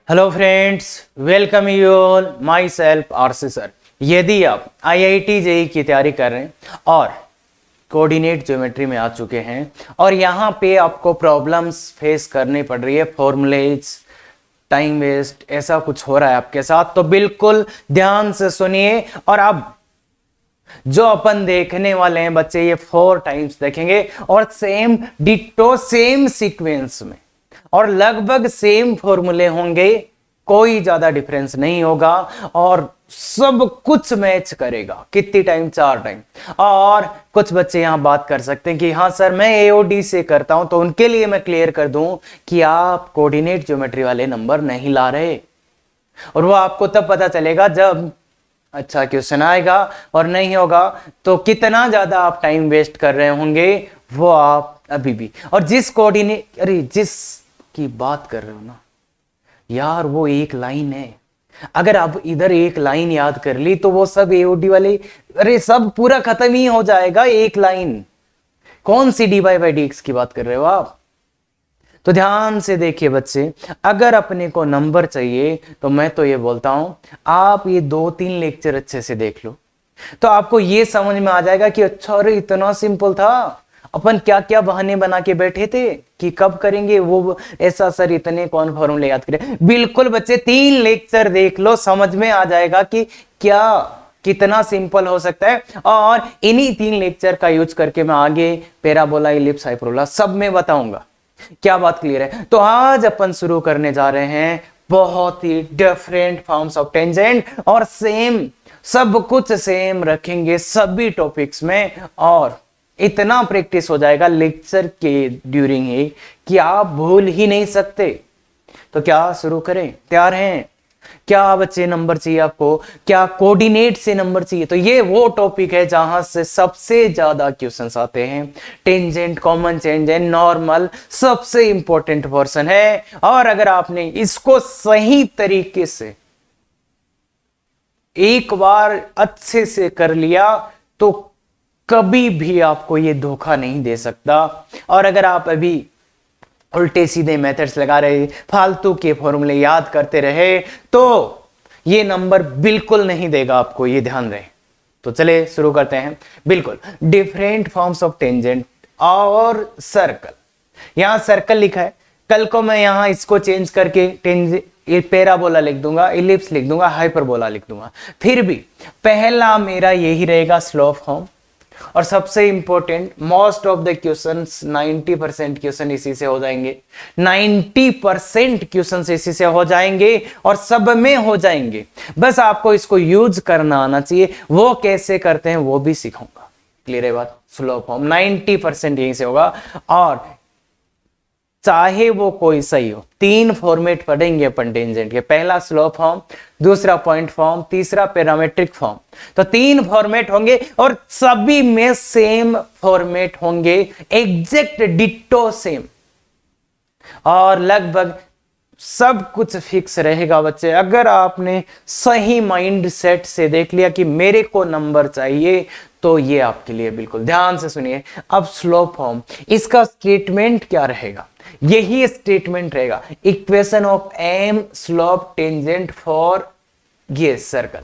Hello friends, welcome you all. My self RC sir. यदि आप IIT JEE की तैयारी कर रहे हैं और कोऑर्डिनेट ज्योमेट्री में आ चुके हैं और यहाँ पे आपको प्रॉब्लम्स फेस करनी पड़ रही है, फॉर्मूलेज, टाइम वेस्ट, ऐसा कुछ हो रहा है आपके साथ, तो बिल्कुल ध्यान से सुनिए। और अब जो अपन देखने वाले हैं बच्चे, ये 4 टाइम्स देखेंगे और सेम डिट्टो सेम सीक्वेंस में और लगभग सेम फॉर्मूले होंगे, कोई ज्यादा डिफरेंस नहीं होगा और सब कुछ मैच करेगा। कितनी टाइम? 4 टाइम। और कुछ बच्चे यहां बात कर सकते हैं कि हाँ सर मैं एओडी से करता हूं, तो उनके लिए मैं क्लियर कर दूं कि आप कोऑर्डिनेट ज्योमेट्री वाले नंबर नहीं ला रहे, और वो आपको तब पता चलेगा जब अच्छा क्वेश्चन आएगा, और नहीं होगा तो कितना ज्यादा आप टाइम वेस्ट कर रहे होंगे वो आप अभी भी। और जिस की बात कर रहे हो ना यार, वो एक लाइन है। अगर आप इधर एक लाइन याद कर ली तो वो सब एओडी वाले सब पूरा खत्म ही हो जाएगा। एक लाइन कौन सी dy/dx की बात कर रहे हो आप? तो ध्यान से देखिए बच्चे, अगर अपने को नंबर चाहिए तो मैं तो ये बोलता हूं आप ये 2-3 लेक्चर अच्छे से देख लो, तो आपको ये समझ में आ जाएगा कि अच्छा अरे इतना सिंपल था, अपन क्या क्या बहाने बना के बैठे थे कि कब करेंगे वो ऐसा, सर इतने कौन फॉर्मूले याद करें। बिल्कुल बच्चे 3 लेक्चर देख लो, समझ में आ जाएगा कि क्या कितना सिंपल हो सकता है। और इन्हीं 3 लेक्चर का यूज करके मैं आगे पैराबोला, इलिप्स, हाइपरबोला सब में बताऊंगा। क्या बात क्लियर है? तो आज अपन शुरू करने जा रहे हैं बहुत ही डिफरेंट फॉर्म्स ऑफ टेंजेंट, और सेम सब कुछ सेम रखेंगे सभी टॉपिक्स में, और इतना प्रैक्टिस हो जाएगा लेक्चर के ड्यूरिंग ही कि आप भूल ही नहीं सकते। तो क्या शुरू करें? तैयार हैं? क्या बच्चे नंबर चाहिए आपको? क्या कोऑर्डिनेट से नंबर चाहिए? तो ये वो टॉपिक है जहां से सबसे ज्यादा क्वेश्चंस आते हैं। टेंजेंट, कॉमन टेंजेंट, नॉर्मल सबसे इंपॉर्टेंट पोर्शन है, और अगर आपने इसको सही तरीके से एक बार अच्छे से कर लिया तो कभी भी आपको ये धोखा नहीं दे सकता। और अगर आप अभी उल्टे सीधे मेथड्स लगा रहे, फालतू के फॉर्मूले याद करते रहे, तो ये नंबर बिल्कुल नहीं देगा आपको, ये ध्यान रहे। तो चले शुरू करते हैं। बिल्कुल डिफरेंट फॉर्म्स ऑफ टेंजेंट और सर्कल। यहां सर्कल लिखा है, कल को मैं यहां इसको चेंज करके पैराबोला लिख दूंगा, इलिप्स लिख दूंगा, हाइपरबोला लिख दूंगा। फिर भी पहला मेरा यही रहेगा स्लो फॉर्म। और सबसे important, most of the questions 90% question इसी से हो जाएंगे, 90% क्वेश्चन इसी से हो जाएंगे और सब में हो जाएंगे। बस आपको इसको यूज करना आना चाहिए। वो कैसे करते हैं वो भी सिखाऊंगा। क्लियर है बात? स्लो फॉर्म 90% यहीं से होगा, और चाहे वो कोई सही हो। 3 फॉर्मेट पढ़ेंगे अपन टेंजेंट के, पहला स्लो फॉर्म, दूसरा पॉइंट फॉर्म, तीसरा पैरामेट्रिक फॉर्म। तो 3 फॉर्मेट होंगे और सभी में सेम फॉर्मेट होंगे, एग्जैक्ट डिट्टो सेम, और लगभग सब कुछ फिक्स रहेगा बच्चे। अगर आपने सही माइंड सेट से देख लिया कि मेरे को नंबर चाहिए, तो ये आपके लिए बिल्कुल। ध्यान से सुनिए। अब स्लो फॉर्म, इसका स्टेटमेंट क्या रहेगा? यही स्टेटमेंट रहेगा, equation of m slope tangent for ये सर्कल।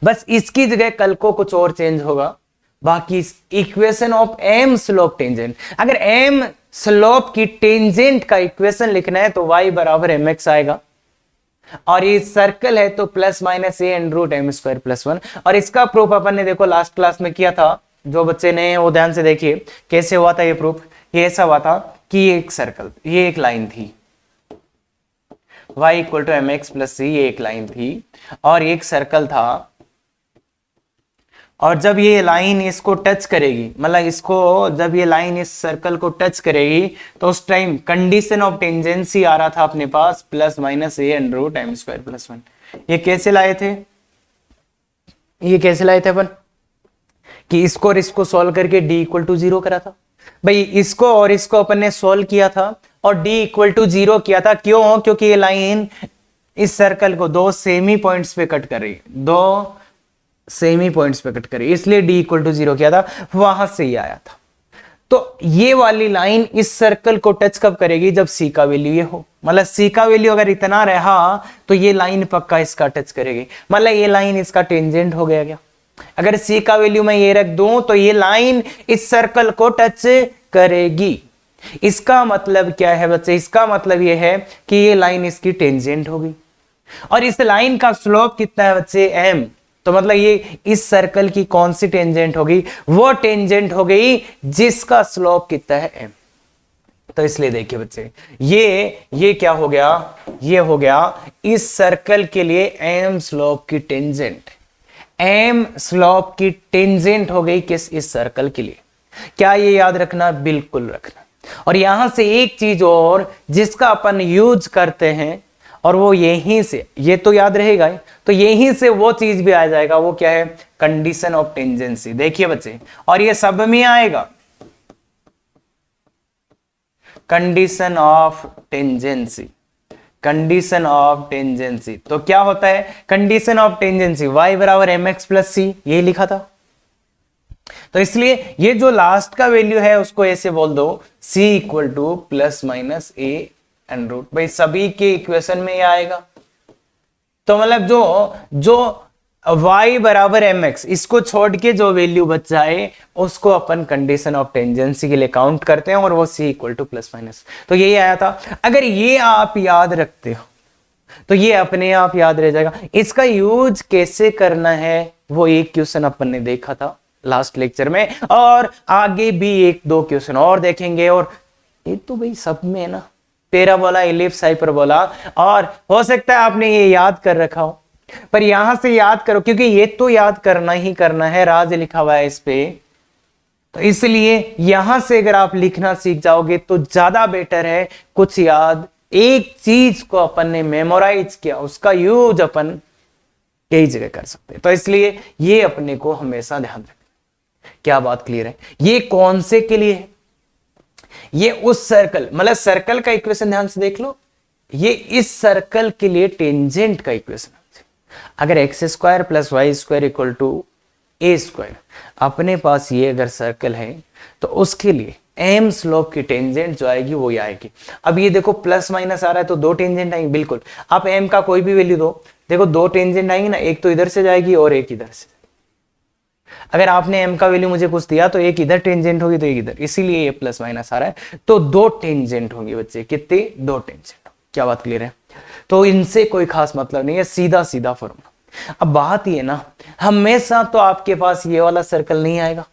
बस इसकी जगह कल को कुछ और चेंज होगा, बाकी equation of m slope tangent. अगर एम स्लोप की टेंजेंट का इक्वेशन लिखना है तो y बराबर mx आएगा, और ये सर्कल है तो +-a√m²+1। और इसका प्रूफ अपन ने देखो लास्ट क्लास में किया था। जो बच्चे नए हैं वो ध्यान से देखिए कैसे हुआ था ये प्रूफ। ये ऐसा हुआ था कि ये एक सर्कल, ये एक लाइन थी, y = mx+c, ये एक लाइन थी और एक सर्कल था। और जब ये लाइन इसको टच करेगी, मतलब इसको जब ये लाइन इस सर्कल को टच करेगी, तो उस टाइम कंडीशन ऑफ टेंजेंसी आ रहा था अपने पास +-a√m²+1। ये कैसे लाए थे? ये कैसे लाए थे अपन? कि इसको और इसको सॉल्व करके d = 0 करा था। भाई इसको और इसको अपन ने सॉल्व किया था और d = 0 किया था। क्यों? क्योंकि ये लाइन इस सर्कल को 2 सेमी पॉइंट्स पे कट कर रही है, 2 सेमी पॉइंट्स पे कट करी, इसलिए d = 0 किया था, वहां से ही आया था। तो ये वाली लाइन इस सर्कल को टच कब करेगी, जब सी का वैल्यू ये हो, मतलब सी का वैल्यू अगर इतना रहा तो ये लाइन पक्का इसका टच करेगी, मतलब ये लाइन इसका टेंजेंट हो गया क्या। अगर सी का वैल्यू मैं ये रख दूं तो ये लाइन इस सर्कल को टच करेगी। इसका मतलब क्या है बच्चे, इसका मतलब ये है कि ये लाइन इसकी टेंजेंट होगी, और इस लाइन का स्लोप कितना है बच्चे, एम। तो मतलब ये इस सर्कल की कौन सी टेंजेंट होगी, वो टेंजेंट हो गई जिसका स्लोप कितना है, एम। तो इसलिए देखिए बच्चे, ये क्या हो गया, ये हो गया इस सर्कल के लिए एम स्लोप की टेंजेंट, एम स्लोप की टेंजेंट हो गई किस, इस सर्कल के लिए। क्या ये याद रखना, बिल्कुल रखना। और यहां से एक चीज और जिसका अपन यूज करते हैं, और वो यहीं से, ये तो याद रहेगा ही, तो यहीं से वो चीज भी आ जाएगा, वो क्या है, कंडीशन ऑफ टेंजेंसी। देखिए बच्चे, और ये सब में आएगा, condition of tangency, condition of tangency. तो क्या होता है कंडीशन ऑफ टेंजेंसी, y बराबर एम एक्स प्लस सी, यही लिखा था। तो इसलिए ये जो लास्ट का वैल्यू है उसको ऐसे बोल दो, c equal to plus minus a and root, भाई सभी के इक्वेशन में ये आएगा। तो मतलब जो y बराबर एम एक्स, इसको छोड़ के जो वैल्यू बच जाए उसको अपन कंडीशन ऑफ टेंजेंसी के लिए काउंट करते हैं, और वो c equal to plus minus. तो यही आया था। अगर ये आप याद रखते हो तो ये अपने आप याद रह जाएगा। इसका यूज कैसे करना है वो एक क्वेश्चन अपन ने देखा था लास्ट लेक्चर में, और आगे भी एक दो क्वेश्चन और देखेंगे। और ये तो भाई सब में है ना, पैराबोला, इलिप्स, हाइपरबोला, और हो सकता है आपने ये याद कर रखा हो, पर यहां से याद करो क्योंकि ये तो याद करना ही करना है, राज लिखा हुआ है इस पे। तो इसलिए यहां से अगर आप लिखना सीख जाओगे तो ज्यादा बेटर है। कुछ याद, एक चीज को अपन ने मेमोराइज किया, उसका यूज अपन कई जगह कर सकते हैं। तो इसलिए ये अपने को हमेशा ध्यान रखना। क्या बात क्लियर है? ये कौन से के लिए है? ये उस सर्कल, मतलब सर्कल का इक्वेशन ध्यान से देख लो, ये इस सर्कल के लिए टेंजेंट का इक्वेशन। अगर x square plus Y square equal to a square, अपने पास ये अगर सर्कल है तो उसके लिए एम स्लोप की टेंजेंट जो आएगी वो ही आएगी। अब ये देखो प्लस माइनस आ रहा है तो दो टेंजेंट आएंगे, बिल्कुल। आप एम का कोई भी वैल्यू दो, देखो दो टेंजेंट आएंगी ना, एक तो इधर से जाएगी और एक इधर से। अगर आपने एम का वैल्यू मुझे कुछ दिया तो एक इधर टेंजेंट होगी तो एक इधर, इसीलिए ये प्लस माइनस आ रहा है। तो दो टेंजेंट होंगी बच्चे, कितने? दो टेंजेंट। क्या बात क्लियर है? तो इनसे कोई खास मतलब नहीं है, सीधा सीधा फॉर्मूला। अब बात ये ना, हमेशा तो आपके पास ये वाला सर्कल नहीं आएगा,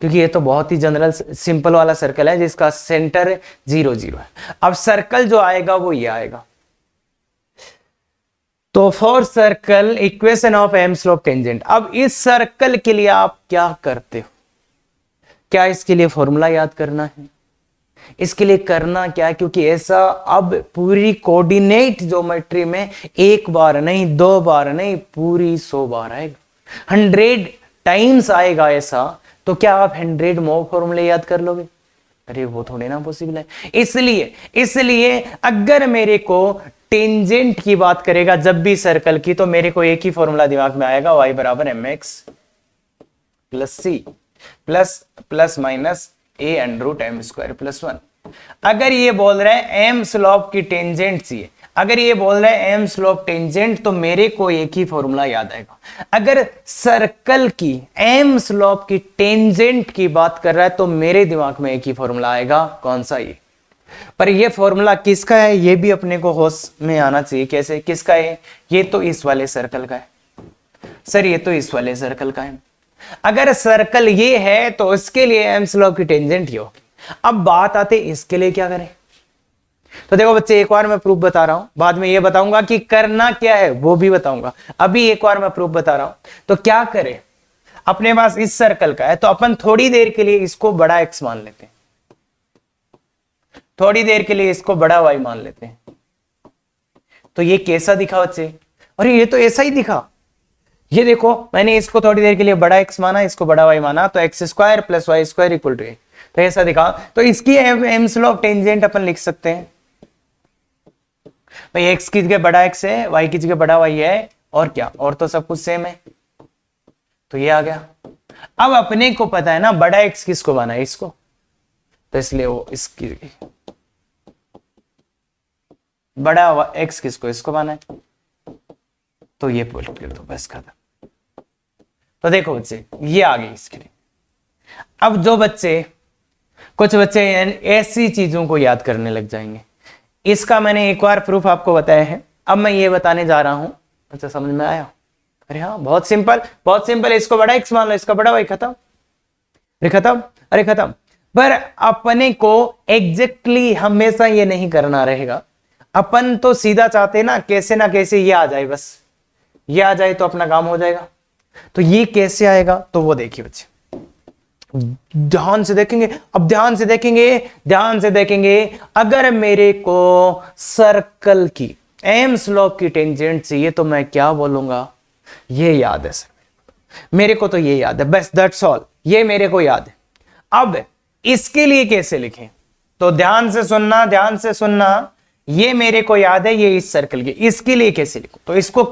क्योंकि ये तो बहुत ही जनरल सिंपल वाला सर्कल है जिसका सेंटर 0 0 है। अब सर्कल जो आएगा वो ये आएगा। तो for circle equation of m slope tangent. अब इस सर्कल के लिए आप क्या करते हो? क्या इसके लिए फॉर्मूला याद करना है? इसके लिए करना क्या है, क्योंकि ऐसा अब पूरी कोऑर्डिनेट ज्योमेट्री में एक बार नहीं, दो बार नहीं, पूरी 100 बार आएगा, 100 टाइम्स आएगा ऐसा। तो क्या आप 100 मोर फॉर्मूले याद कर लोगे? अरे वो थोड़े ना पॉसिबल है। इसलिए अगर मेरे को टेंजेंट की बात करेगा जब भी सर्कल की, तो मेरे को एक ही फॉर्मूला दिमाग में आएगा, y बराबर m x plus c plus minus a and root m square plus 1। अगर ये बोल रहा है एम स्लोप की टेंजेंट चाहिए, अगर ये बोल रहा है एम स्लोप टेंजेंट, तो मेरे को एक ही फॉर्मूला याद आएगा। अगर सर्कल की एम स्लोप की टेंजेंट की बात कर रहा है तो मेरे दिमाग में एक ही फॉर्मूला आएगा, कौन सा? ये। पर ये फॉर्मूला किसका है ये भी अपने को होश में आना चाहिए। कैसे? किसका है? ये तो इस वाले सर्कल का है सर, ये तो इस वाले सर्कल का है। अगर सर्कल ये है तो इसके लिए एम स्लोप की टेंजेंट ये होगी। अब बात आते इसके लिए क्या करें? तो देखो बच्चे, एक बार मैं प्रूफ बता रहा हूं, बाद में ये बताऊंगा कि करना क्या है वो भी बताऊंगा। अभी एक बार मैं प्रूफ बता रहा हूं। तो क्या करें, अपने पास इस सर्कल का है तो अपन थोड़ी देर के लिए इसको बड़ा एक्स मान लेते हैं, थोड़ी देर के लिए इसको बड़ा वाई मान लेते हैं। तो ये कैसा दिखा बच्चे? अरे ये तो ऐसा ही दिखा। ये देखो, मैंने इसको थोड़ी देर के लिए बड़ा एक्स माना, इसको बड़ा वाई माना, तो X square plus Y square equal to A, तो ऐसा दिखा। तो इसकी एम स्लोप टेंजेंट अपन लिख सकते हैं भाई, एक्स की जगह बड़ा एक्स है, वाई की जगह बड़ा वाई है, और क्या? और तो सब कुछ सेम है। तो ये आ गया। अब अपने को पता है ना बड़ा एक्स किसको माना है, इसको। तो इसलिए वो इसकी बड़ा एक्स किसको, इसको माना है, तो ये पुट कर दो, बस खत्म। तो देखो बच्चे ये आ गई इसके लिए। अब जो बच्चे, कुछ बच्चे ऐसी चीजों को याद करने लग जाएंगे, इसका मैंने एक बार प्रूफ आपको बताया है, अब मैं ये बताने जा रहा हूं। अच्छा समझ में आया? अरे हाँ बहुत सिंपल, बहुत सिंपल। इसको बड़ा एक्स मान लो, इसका बड़ा वाई, खत्म। अरे खत्म, अरे खत्म। पर अपने को एग्जैक्टली हमेशा ये नहीं करना रहेगा। अपन तो सीधा चाहते ना कैसे ना कैसे ये आ जाए, बस ये आ जाए तो अपना काम हो जाएगा। तो ये कैसे आएगा, तो वो देखिए बच्चे, ध्यान से देखेंगे। अब ध्यान से देखेंगे, ध्यान से देखेंगे। अगर मेरे को सर्कल की एम्स लॉ की टेंजेंट चाहिए तो मैं क्या बोलूंगा, ये याद है सर मेरे को, तो ये याद है, बस दैट्स ऑल, ये मेरे को याद है। अब इसके लिए कैसे लिखें, तो ध्यान से सुनना, ध्यान से सुनना। ये मेरे को याद है, ये इस सर्कल के, इसके लिए कैसे लिखो, तो इसको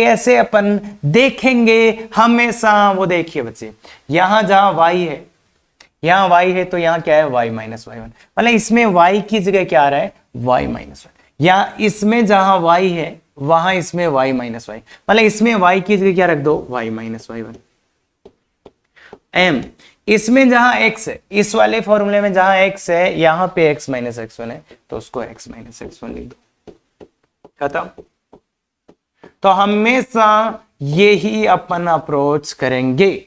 कैसे अपन देखेंगे हमेशा, वो देखिए बच्चे, यहां जहां y है, यहां y है, तो यहां क्या है, y माइनस वाई वन, मतलब इसमें y की जगह क्या आ रहा है, y माइनस वन। या इसमें जहां y है वहां इसमें y माइनस वाई, मतलब इसमें y की जगह क्या रख दो, y minus y one. m इसमें जहां x है, इस वाले फॉर्मूले में जहां x है, यहां पे x माइनस एक्स वन है, तो उसको x माइनस एक्स वन लिख दो, खत्म। तो हमेशा यही अपन अप्रोच करेंगे।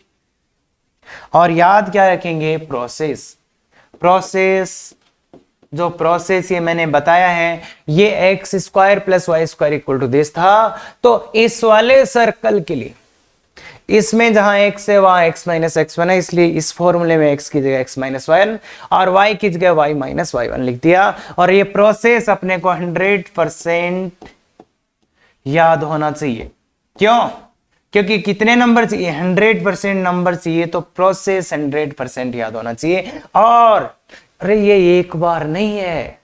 और याद क्या रखेंगे, प्रोसेस। जो प्रोसेस ये मैंने बताया है, ये x square plus Y square equal to this था। तो इस वाले सर्कल के लिए, इसमें जहां x है वहां x माइनस एक्स वन है, इसलिए इस फॉर्मूले में x की जगह x माइनस वन और y की जगह y माइनस वाई वन लिख दिया। और ये प्रोसेस अपने को 100% याद होना चाहिए। क्यों? क्योंकि कितने नंबर चाहिए, 100% नंबर चाहिए, तो प्रोसेस 100% याद होना चाहिए। और अरे ये एक बार नहीं है,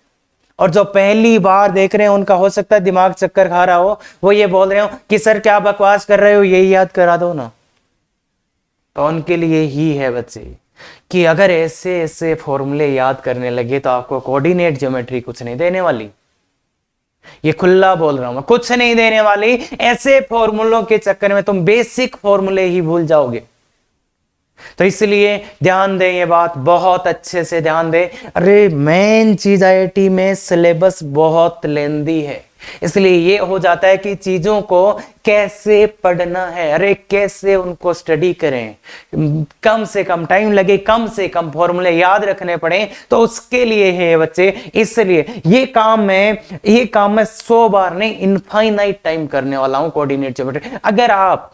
और जो पहली बार देख रहे हैं उनका हो सकता है दिमाग चक्कर खा रहा हो, वो ये बोल रहे हो कि सर क्या बकवास कर रहे हो, यही याद करा दो ना। तो उनके लिए ही है बच्चे कि अगर ऐसे ऐसे फॉर्मूले याद करने लगे तो आपको कोऑर्डिनेट ज्योमेट्री कुछ नहीं देने वाली। ये खुला बोल रहा हूं मैं, कुछ नहीं देने वाली। ऐसे फॉर्मूलों के चक्कर में तुम बेसिक फॉर्मूले ही भूल जाओगे। तो इसलिए ध्यान दें, ये बात बहुत अच्छे से ध्यान दें। अरे मेन चीज आईआईटी में सिलेबस बहुत लेंदी है, इसलिए ये हो जाता है कि चीजों को कैसे पढ़ना है, अरे कैसे उनको स्टडी करें, कम से कम टाइम लगे, कम से कम फॉर्मूले याद रखने पड़े, तो उसके लिए है बच्चे। इसलिए ये काम मैं 100 बार नहीं, इनफाइनाइट टाइम करने वाला हूं कोऑर्डिनेट ज्योमेट्री। अगर आप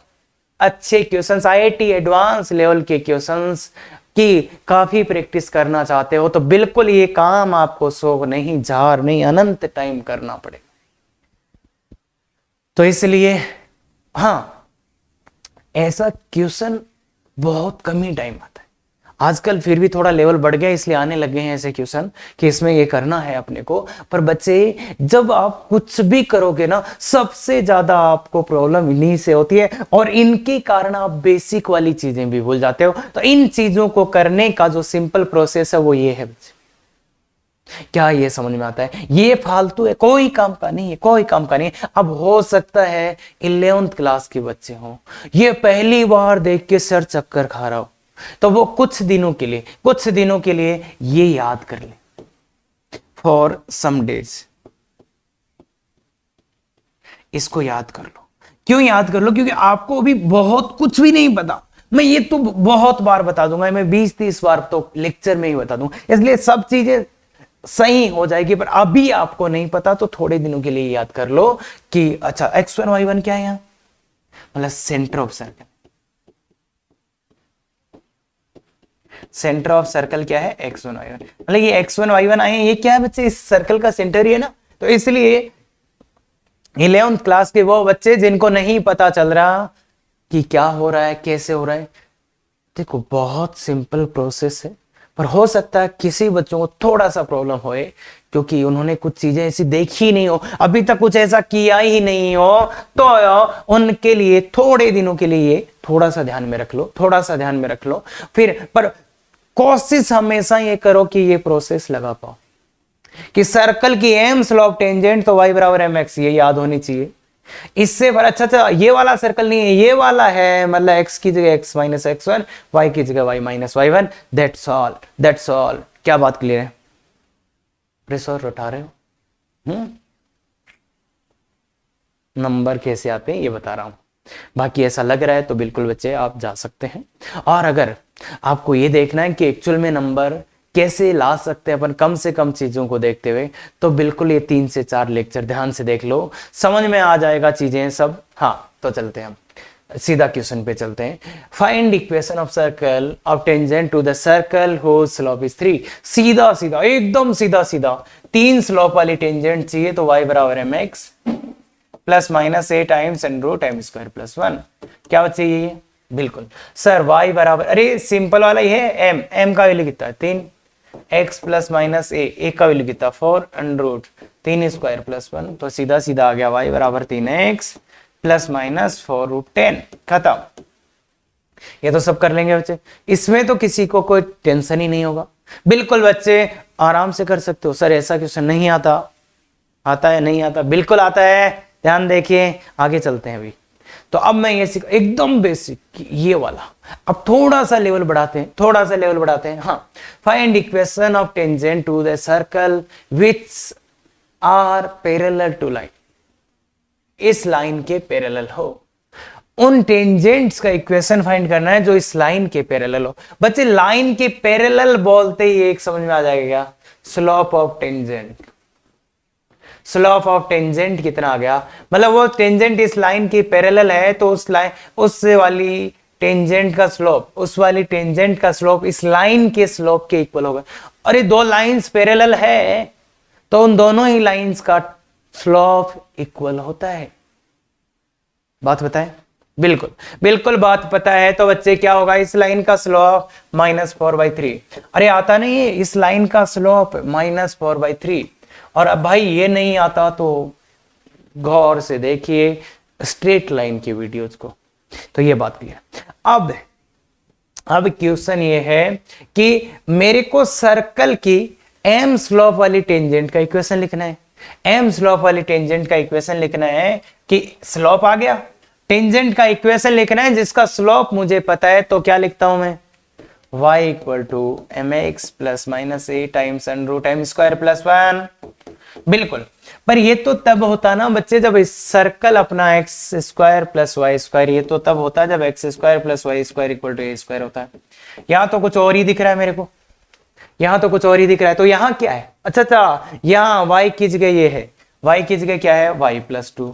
अच्छे क्वेश्चंस, आईआईटी एडवांस लेवल के क्वेश्चंस की काफी प्रैक्टिस करना चाहते हो, तो बिल्कुल ये काम आपको 100 नहीं, 1000 नहीं, अनंत टाइम करना पड़ेगा। तो इसलिए हाँ, ऐसा क्वेश्चन बहुत कम ही टाइम आता है आजकल। फिर भी थोड़ा लेवल बढ़ गया, इसलिए आने लगे हैं ऐसे क्वेश्चन कि इसमें ये करना है अपने को। पर बच्चे जब आप कुछ भी करोगे ना, सबसे ज्यादा आपको प्रॉब्लम इन्हीं से होती है, और इनके कारण आप बेसिक वाली चीजें भी भूल जाते हो। तो इन चीजों को करने का जो सिंपल प्रोसेस है वो ये है बच्चे। क्या ये समझ में आता है? ये फालतू है, कोई काम का नहीं है, कोई काम का नहीं है। अब हो सकता है 11th क्लास के बच्चे हो, ये पहली बार देख के सर चक्कर खा रहा हो, तो वो कुछ दिनों के लिए ये याद कर ले फॉर सम डेज। इसको याद कर लो। क्यों याद कर लो? क्योंकि आपको अभी बहुत कुछ भी नहीं पता। मैं ये तो बहुत बार बता दूंगा, मैं 20-30 बार तो लेक्चर में ही बता दूंगा, इसलिए सब चीजें सही हो जाएगी। पर अभी आपको नहीं पता, तो थोड़े दिनों के लिए याद कर लो कि अच्छा x1 y1 क्या है, यहां मतलब centre of circle. Centre of circle क्या है? x1 y1, मतलब ये x1 y1 आए, ये क्या है बच्चे? इस सर्कल का सेंटर ही है ना। तो इसलिए 11th क्लास के वो बच्चे जिनको नहीं पता चल रहा कि क्या हो रहा है, कैसे हो रहा है, देखो बहुत सिंपल प्रोसेस है। पर हो सकता है किसी बच्चों को थोड़ा सा प्रॉब्लम होए, क्योंकि उन्होंने कुछ चीजें ऐसी देखी नहीं हो, अभी तक कुछ ऐसा किया ही नहीं हो, तो उनके लिए थोड़े दिनों के लिए थोड़ा सा ध्यान में रख लो, थोड़ा सा ध्यान में रख लो। फिर पर कोशिश हमेशा ये करो कि ये प्रोसेस लगा पाओ कि सर्कल की एम स्लोप टेंजेंट तो y बराबर एम एक्स, ये याद होनी चाहिए। इससे पर अच्छा ये वाला सर्कल नहीं है, ये वाला है, मतलब x की जगह x minus x one, y की जगह y minus y one. That's all. क्या बात क्लियर है? प्रेशर उठा रहे हो? नंबर कैसे आते हैं ये बता रहा हूं। बाकी ऐसा लग रहा है तो बिल्कुल बच्चे आप जा सकते हैं। और अगर आपको ये देखना है कि एक्चुअल में नंबर कैसे ला सकते हैं अपन कम से कम चीजों को देखते हुए, तो बिल्कुल ये 3 से 4 लेक्चर ध्यान से देख लो, समझ में आ जाएगा चीजें सब। हाँ, तो चलते हैं हम सीधा क्वेश्चन पे चलते हैं। Find equation of circle of tangent to the circle whose slope is 3। सीधा सीधा, एकदम सीधा सीधा 3 स्लोप वाली टेंजेंट चाहिए, तो y बराबर m x plus minus a times and root m square plus 1। क्या बच्चे ये? बिल्कुल सर y बराबर, अरे सिंपल वाला ही है, m का वैल्यू कितना है 3, x प्लस माइनस ए का वैल्यू कितना 4 एंड रूट 3 स्क्वायर प्लस 1। तो सीधा सीधा आ गया y बराबर 3x प्लस माइनस 4 रूट 10। खत्म। ये तो सब कर लेंगे बच्चे, इसमें तो किसी को कोई टेंशन ही नहीं होगा। बिल्कुल बच्चे आराम से कर सकते हो। सर ऐसा क्वेश्चन नहीं आता, आता है नहीं आता? बिल्कुल आता है। ध्यान देखिए, आगे चलते हैं अभी। तो अब मैं ये एकदम बेसिक ये वाला, अब थोड़ा सा लेवल बढ़ाते हैं, थोड़ा सा लेवल बढ़ाते हैं। हाँ, find equation of tangent to the circle which are parallel to line. इस लाइन के पैरेलल हो, उन टेंजेंट्स का इक्वेशन फाइंड करना है जो इस लाइन के पैरेलल हो। बच्चे लाइन के पैरेलल बोलते ही एक समझ में आ जाएगा, slope of tangent. Slope of tangent कितना आ गया, मतलब वो टेंजेंट इस लाइन की पैरेलल है, तो उस लाइन, उस वाली टेंजेंट का स्लोप, उस वाली टेंजेंट का स्लोप इस लाइन के स्लोप के इक्वल होगा। और ये दो लाइंस पैरेलल है, तो उन दोनों ही लाइंस का स्लोप इक्वल होता है। बात बताएं? बिल्कुल बिल्कुल बात पता है। तो बच्चे क्या होगा, इस लाइन का स्लोप -4/3। अरे आता नहीं है, इस लाइन का स्लोप -4/3। और अब भाई ये नहीं आता तो गौर से देखिए स्ट्रेट लाइन की वीडियोज को। तो ये बात क्लियर। अब क्वेश्चन ये है कि मेरे को सर्कल की एम स्लोप वाली टेंजेंट का इक्वेशन लिखना है। एम स्लोप वाली टेंजेंट का इक्वेशन लिखना है कि स्लोप आ गया, टेंजेंट का इक्वेशन लिखना है जिसका स्लोप मुझे पता है। तो क्या लिखता हूं मैं, y equal to m x plus minus a times and root m square plus 1। बिल्कुल, पर ये तो तब होता ना बच्चे जब इस सर्कल अपना x square plus Y square, ये तो तब होता है जब x square plus Y square equal to a square होता है। यहां तो कुछ और ही दिख रहा है मेरे को, यहां तो कुछ और ही दिख रहा है। तो यहां क्या है, अच्छा यहां y की जगह ये है, y की जगह क्या है, y प्लस 2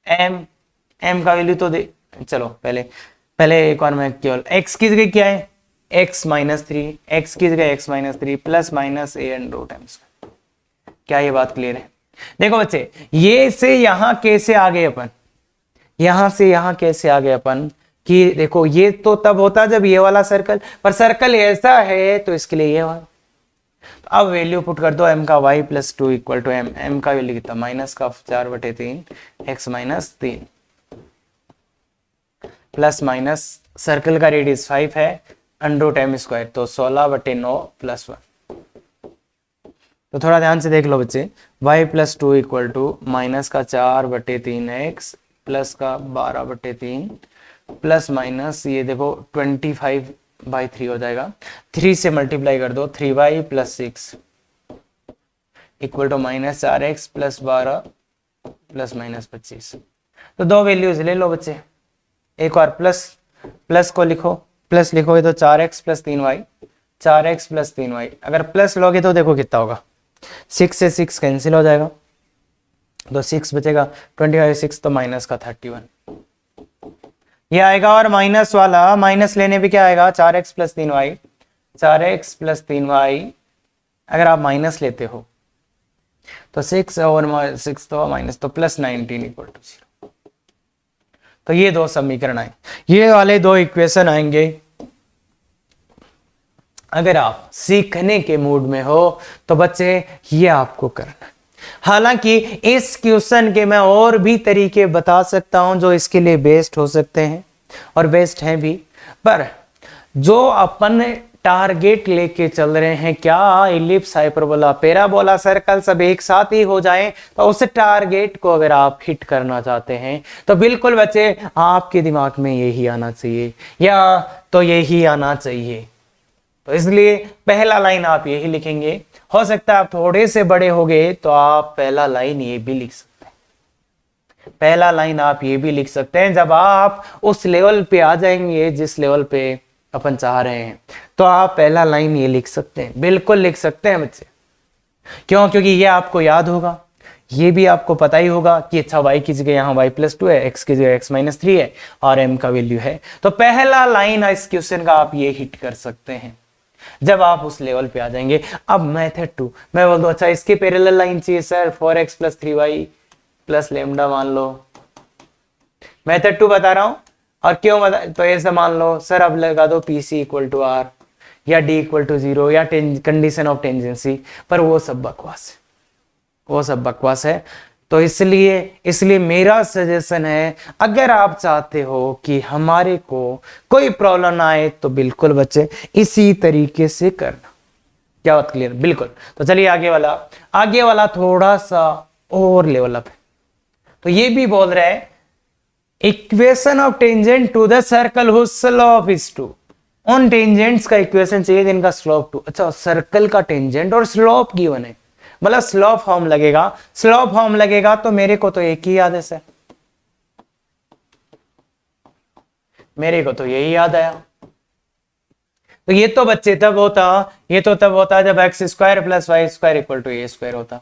m का वैल्यू तो दे, चलो पहले एक और मैं केवल x की जगह क्या है, x माइनस 3, x की जगह x minus 3 plus minus a and root m. क्या ये बात क्लियर है? देखो बच्चे, ये से यहां कैसे आ गए अपन, यहां से यहां कैसे आ गए अपन कि देखो ये तो तब होता जब ये वाला सर्कल, पर सर्कल ऐसा है तो इसके लिए ये वाला। तो अब वैल्यू पुट कर दो, m का y plus 2 equal to m का वैल्यू कितना, माइनस का 4/3 x minus 3 plus minus circle का रेडियस 5 है अंडर रूट एम स्क्वायर, तो 16/9 प्लस 1। तो थोड़ा ध्यान से देख लो बच्चे, y plus 2 equal to minus का 4/3 x प्लस का 12/3 प्लस माइनस ये देखो 25/3 हो जाएगा, 3 से मल्टीप्लाई कर दो, 3y plus 6 equal to minus 4x plus 12 plus minus 25। तो दो वैल्यूज ले लो बच्चे, एक और प्लस को लिखो, प्लस लिखोगे तो 4x plus 3y, 4x plus 3y। अगर प्लस लोगे तो देखो कितना होगा, 6 से 6 कैंसिल हो जाएगा, तो 6 बचेगा, 25 6 तो माइनस का 31 ये आएगा। और माइनस वाला माइनस लेने पे क्या आएगा, 4x plus 3y, 4x plus 3y अगर आप माइनस लेते हो तो 6 और 6 तो माइनस, तो प्लस 19 इक्वल टू 0। तो ये दो समीकरण आए, ये वाले दो इक्वेशन आएंगे। अगर आप सीखने के मूड में हो तो बच्चे ये आपको करना। हालांकि इस क्वेश्चन के मैं और भी तरीके बता सकता हूं जो इसके लिए बेस्ट हो सकते हैं और बेस्ट हैं भी, पर जो अपन टारगेट लेके चल रहे हैं, क्या इलिप्स, हाइपरबोला, पैराबोला, सर्कल सब एक साथ ही हो जाएं, तो उस टारगेट को अगर आप हिट करना चाहते हैं तो बिल्कुल बच्चे आपके दिमाग में यही आना चाहिए, या तो यही आना चाहिए। तो इसलिए पहला लाइन आप यही लिखेंगे। हो सकता है आप थोड़े से बड़े हो गए तो आप पहला लाइन ये भी लिख सकते हैं, पहला लाइन आप ये भी लिख सकते हैं। जब आप उस लेवल पे आ जाएंगे जिस लेवल पे अपन चाह रहे हैं, तो आप पहला लाइन ये लिख सकते हैं, बिल्कुल लिख सकते हैं बच्चे। क्यों? क्योंकि ये आपको याद होगा, ये भी आपको पता ही होगा कि अच्छा y की जगह यहाँ y+2 है, x की जगह x-3 है और m का वैल्यू है। तो पहला लाइन इस क्वेश्चन का आप ये हिट कर सकते हैं जब आप उस लेवल पे आ जाएंगे। अब मेथड 2 मैं बोल दूं अच्छा इसके पैरेलल लाइन चाहिए सर, 4x + 3y + λ मान लो। मेथड 2 बता रहा हूं, और क्यों बता, तो ऐसे मान लो सर, अब लगा दो PC = R या D = 0 या कंडीशन ऑफ टेंजेंसी, पर वो सब बकवास है, वो सब बकवास है। तो इसलिए मेरा सजेशन है, अगर आप चाहते हो कि हमारे को कोई प्रॉब्लम ना आए तो बिल्कुल बच्चे इसी तरीके से करना। क्या बात क्लियर? बिल्कुल। तो चलिए आगे वाला थोड़ा सा और लेवल अप है। तो ये भी बोल रहा है equation of tangent to the circle whose slope is 2। उन टेंजेंट्स का इक्वेशन चाहिए जिनका स्लोप 2। अच्छा, सर्कल का टेंजेंट और स्लोप गिवन है, मतलब स्लोप फॉर्म लगेगा। स्लोप फॉर्म लगेगा तो मेरे को तो एक ही याद है सर, मेरे को तो यही याद आया। तो ये तो बच्चे तब होता, ये तो तब होता जब x² + y² = a² होता।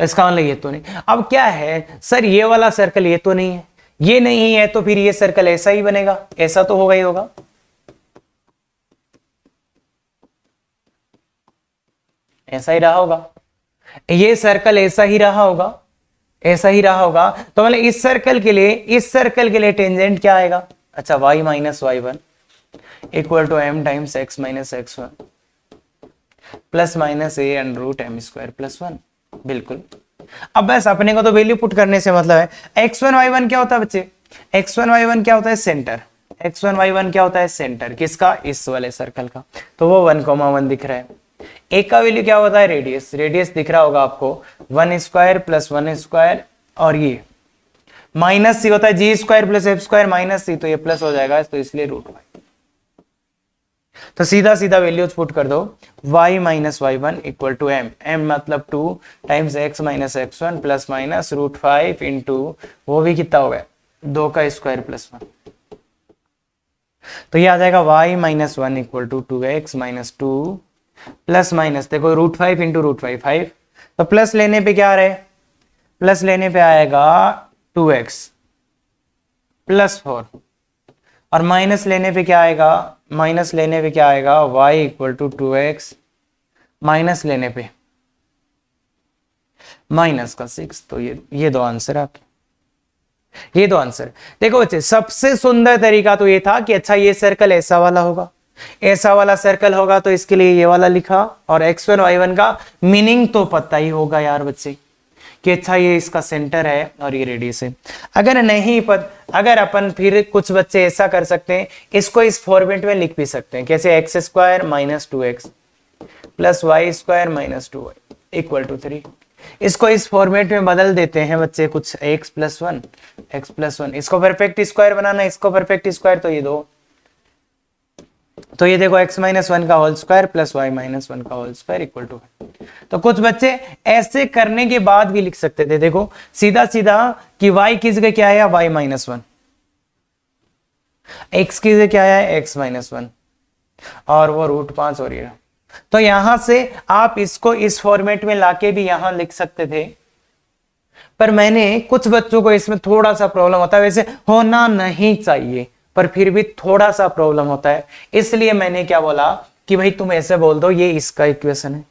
इसका मतलब ये तो नहीं। अब क्या है सर, ये वाला सर्कल ये तो नहीं है, ये नहीं है, तो फिर ये सर्कल ऐसा ही बनेगा, ऐसा तो होगा ही होगा। ऐसा ही रहा होगा, ये सर्कल ऐसा ही रहा होगा, ऐसा ही रहा होगा। तो मतलब इस सर्कल के लिए टेंजेंट क्या आएगा? अच्छा, y - y1 = m × x - x1 + -a √m² + 1। बिल्कुल। अब बस अपने को तो वैल्यू पुट करने से मतलब है। x1 y1 क्या होता है बच्चे? x1 y1 क्या होता है? सेंटर। x1 y1 क्या होता है? सेंटर। किसका? इस वाले सर्कल का। तो वो 1,1 दिख रहा है। ए का वैल्यू क्या होता है? रेडियस। रेडियस दिख रहा होगा आपको, 1² + 1², और ये -c होता है, g² + f² - c, तो ये प्लस हो जाएगा, तो इसलिए √y। तो सीधा सीधा वैल्यूज पुट कर दो। y - y1 = m, m मतलब 2 × x - x1 ± √5 × वो भी कितना हो गया, 2 का स्क्वायर + 1। तो ये आ जाएगा y - 1 = 2x - 2 ± देखो √5 × √5 5। तो प्लस लेने पे क्या आ रहा है? प्लस लेने पे आएगा 2x + 4, और माइनस लेने पे क्या आएगा? माइनस लेने पे क्या आएगा? y = 2x माइनस लेने पे -6। तो ये दो आंसर आपके, ये दो आंसर। देखो बच्चे, सबसे सुंदर तरीका तो ये था कि अच्छा ये सर्कल ऐसा वाला होगा, ऐसा वाला सर्कल होगा, तो इसके लिए ये वाला लिखा, और x1 y1 का मीनिंग तो पता ही होगा यार बच्चे कि अच्छा ये इसका सेंटर है और ये रेडियस है। अगर नहीं अगर अपन फिर कुछ बच्चे ऐसा कर सकते हैं, इसको इस फॉर्मेट में लिख भी सकते हैं। कैसे? x² - 2x + y² - 2y = 3। इसको इस फॉर्मेट में बदल देते हैं बच्चे, कुछ x + 1 इसको परफेक्ट स्क्वायर बनाना, इसको परफेक्ट स्क्वायर, तो ये दो, तो ये देखो x - 1 का होल स्क्वायर + y - 1 का होल स्क्वायर = 1। तो कुछ बच्चे ऐसे करने के बाद भी लिख सकते थे, देखो सीधा सीधा, कि y की जगह क्या आया? y - 1, x की जगह क्या आया? x - 1, और वो √5 हो रही है। तो यहां से आप इसको इस फॉर्मेट में लाके भी यहां लिख सकते थे, पर मैंने कुछ बच्चों को इसमें थोड़ा सा प्रॉब्लम होता है, वैसे होना नहीं चाहिए पर फिर भी थोड़ा सा प्रॉब्लम होता है, इसलिए मैंने क्या बोला कि भाई तुम ऐसे बोल दो ये इसका इक्वेशन है,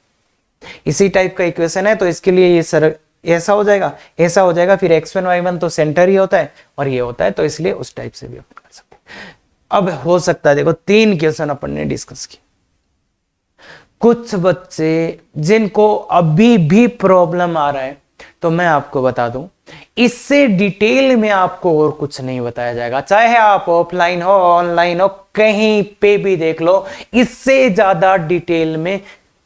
इसी टाइप का इक्वेशन है, तो इसके लिए ये सर ऐसा हो जाएगा, ऐसा हो जाएगा, फिर x1 y1 तो सेंटर ही होता है और ये होता है, तो इसलिए उस टाइप से भी आप कर सकते हैं। अब हो सकता है, देखो 3 क्वेश्चन अपन ने डिस्कस किए। कुछ बच्चे जिनको अभी भी प्रॉब्लम आ रहा है, तो मैं आपको बता दूं, इससे डिटेल में आपको और कुछ नहीं बताया जाएगा, चाहे आप ऑफलाइन हो ऑनलाइन हो कहीं पे भी देख लो, इससे ज्यादा डिटेल में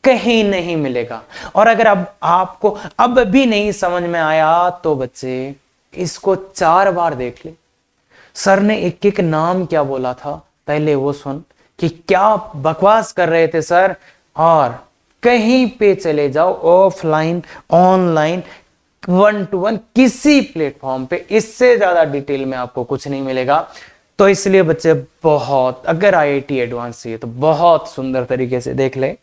कहीं नहीं मिलेगा। और अगर अब आपको अब भी नहीं समझ में आया तो बच्चे इसको 4 बार देख ले। सर ने एक एक नाम क्या बोला था पहले वो सुन कि क्या बकवास कर रहे थे सर, और कहीं पे चले जाओ ऑफलाइन ऑनलाइन 1-to-1 किसी प्लेटफॉर्म पे, इससे ज्यादा डिटेल में आपको कुछ नहीं मिलेगा। तो इसलिए बच्चे बहुत, अगर आईआईटी एडवांस चाहिए तो बहुत सुंदर तरीके से देख ले।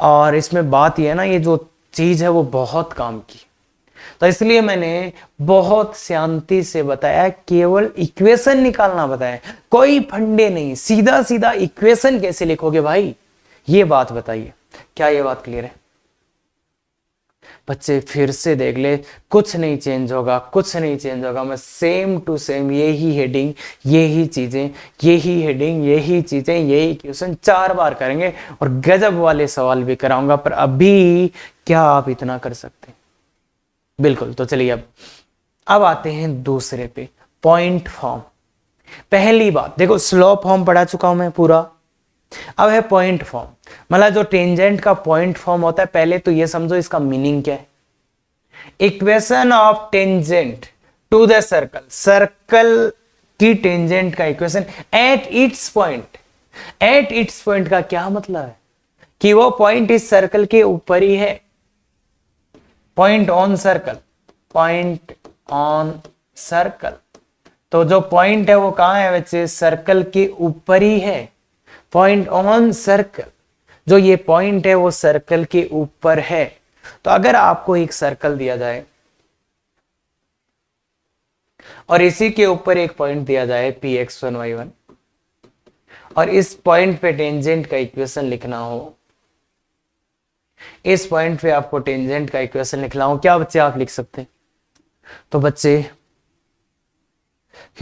और इसमें बात यह है ना, ये जो चीज है वो बहुत काम की, तो इसलिए मैंने बहुत शांति से बताया, केवल इक्वेशन निकालना बताया, कोई फंडे नहीं, सीधा सीधा इक्वेशन कैसे लिखोगे भाई, ये बात बताइए। क्या ये बात क्लियर है बच्चे? फिर से देख ले, कुछ नहीं चेंज होगा, कुछ नहीं चेंज होगा, मैं सेम टू सेम यही हेडिंग, यही चीजें, यही हेडिंग, यही चीजें, यही क्वेश्चन 4 बार करेंगे और गजब वाले सवाल भी कराऊंगा। पर अभी क्या आप इतना कर सकते हैं? बिल्कुल। तो चलिए अब आते हैं दूसरे पे, पॉइंट फॉर्म। पहली बात देखो, स्लो फॉर्म पढ़ा चुका हूं मैं पूरा, अब है पॉइंट फॉर्म। मतलब जो टेंजेंट का पॉइंट फॉर्म होता है, पहले तो ये समझो इसका मीनिंग क्या है। Equation of tangent to the circle, circle की टेंजेंट का equation at its point. At its point का क्या मतलब है कि वो पॉइंट इस सर्कल के ऊपर ही है। Point on circle, point on circle, तो जो पॉइंट है वो कहां है बच्चे? सर्कल के ऊपर ही है। पॉइंट ऑन सर्कल, जो ये पॉइंट है वो सर्कल के ऊपर है। तो अगर आपको एक सर्कल दिया जाए और इसी के ऊपर एक पॉइंट दिया जाए px1 y1, और इस पॉइंट पे टेंजेंट का इक्वेशन लिखना हो, इस पॉइंट पे आपको टेंजेंट का इक्वेशन लिखना हो, क्या बच्चे आप लिख सकते हैं? तो बच्चे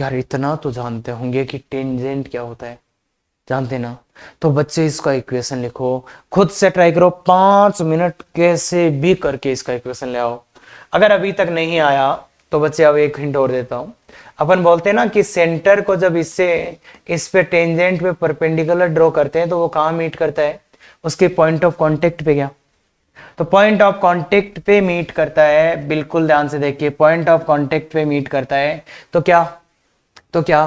यार इतना तो जानते होंगे कि टेंजेंट क्या होता है, जानते ना? तो बच्चे इसका इक्वेशन लिखो, खुद से ट्राई करो, 5 मिनट कैसे भी करके इसका इक्वेशन ले आओ। अगर अभी तक नहीं आया तो बच्चे अब एक हिंट और देता हूं। अपन बोलते हैं ना कि सेंटर को जब इससे इस पे टेंजेंट पे परपेंडिकुलर ड्रॉ करते हैं तो वो कहां मीट करता है? उसके पॉइंट ऑफ कांटेक्ट पे। क्या? तो पॉइंट ऑफ कांटेक्ट पे मीट करता है, बिल्कुल ध्यान से देखिए, पॉइंट ऑफ कांटेक्ट पे मीट करता है। तो क्या? तो क्या?